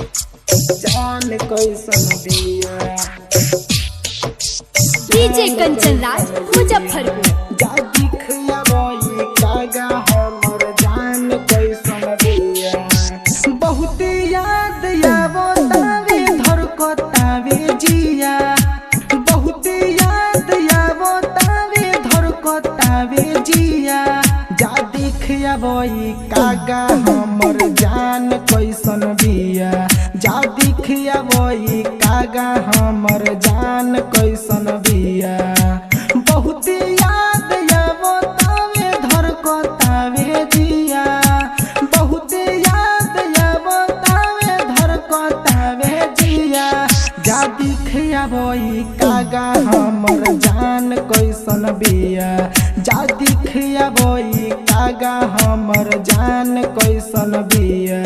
जान कैसन बिया डीजे कंचन राज मुजफ्फरपुर। जा दिखया बोई कागा हमर जान कैसन बिया बहुत याद आवो तावे धड़कतावे जिया बहुत याद आवो तावे धड़कतावे जिया जा दिखया बोई कागा हमर जान कैसन बिया जा दिखया बोई कागा हमर जान कैसन बिया बहुत याद आवो तावे धड़कतावे जिया बहुत याद आवो तावे धड़कतावे जिया जा दिखया बोई कागा हमर जान कैसन बिया जा दिखया बोई कागा हमर जान कैसन बिया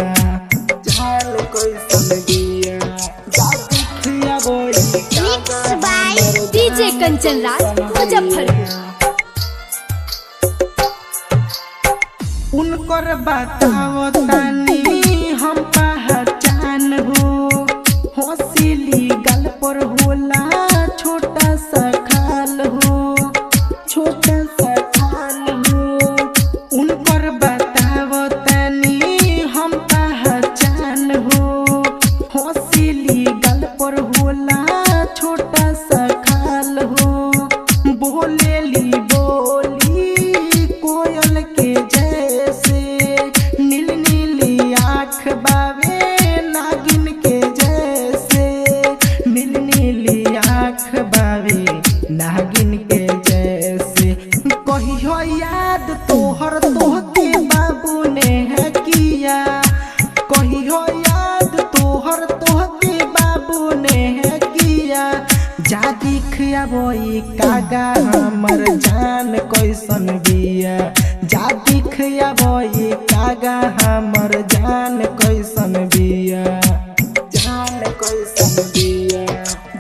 जान कैसन बिया जा दिखया बोई mix by DJ Kanchan Raj Muzaffarpur. उनकर बताओ तानी हम पहचान हो हौसली गल पर होला छोटा सा खाल हो छोटा सा खाल हो उनकर बताओ तानी हम पहचान हो हौसली गल पर होला छोटा सा खाल हो बोलेली बोली कोयल के जैसे नील नीली आँख बावे नागिन के जैसे नील नीली आँख बावे नागिन के जैसे कहियो याद तोहर तोहके बाबू ने है किया कहियो याद तोहर तोहके बाबू ने है किया जा दिखया बोई कागा हमर जान कैसन बिया जा दिखया बोई कागा हमर जान कैसन बिया जान कैसन बिया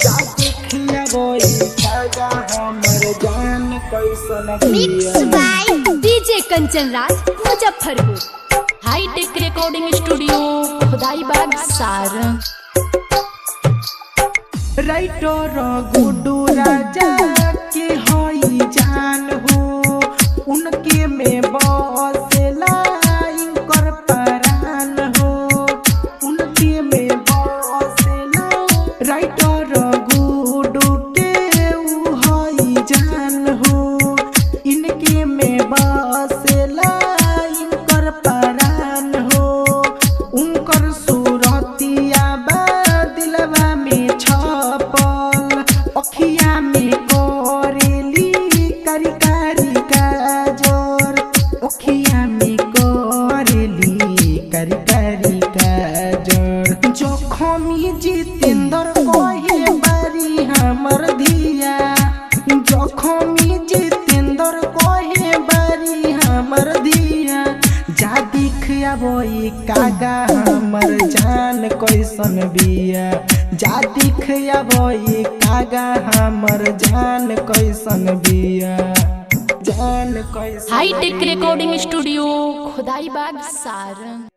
जा दिखया बोई कागा हमर जान कैसन मिक्स बिया by DJ Kanchan Raj Muzaffarpur. Hitech recording studio Khudaibagh Sarang. Writer Guddu Raja के होई जान हो उनके में बसेला इनकर परान हो उनके में बसेला राइटर गुड्डू के उ होई जान हो इनके में बसेला इनकर परान हो उनकर सूरतिया बा दिलवा में छपल अखिया में करेली कारी कारी काजर अखिया में करेली कारी कारी काजर जखमी जितेंद्र कहे बारी हमर धिया जखमी जितेंद्र कहे बारी हमर धिया जा दिखया बोई कागा हमर जान कैसन बिया जा दिखया बोई कागा हमर जान कैसन बिया जान कैसन hi tech recording studio Khudaibagh Sarang.